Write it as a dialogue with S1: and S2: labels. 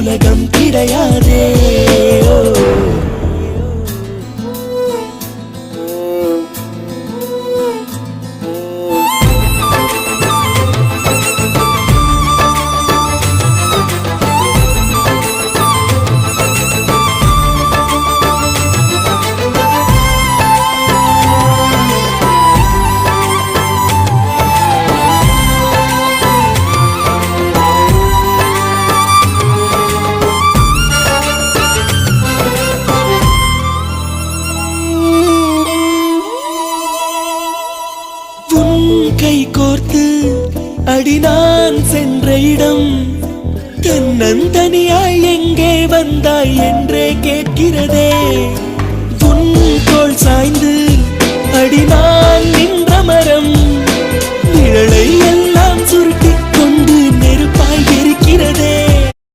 S1: உலகம் கிடையாதே. கை கோர்த்து அடி நான் சென்ற இடம் தன்னந்தனியாய் எங்கே வந்தாய் என்றே கேட்கிறதே. உன் தோள் சாய்ந்து அடி நான் நின்ற மரம் நிழலை எல்லாம் சுருட்டிக் கொண்டு நெருப்பாய் இருக்கிறதே.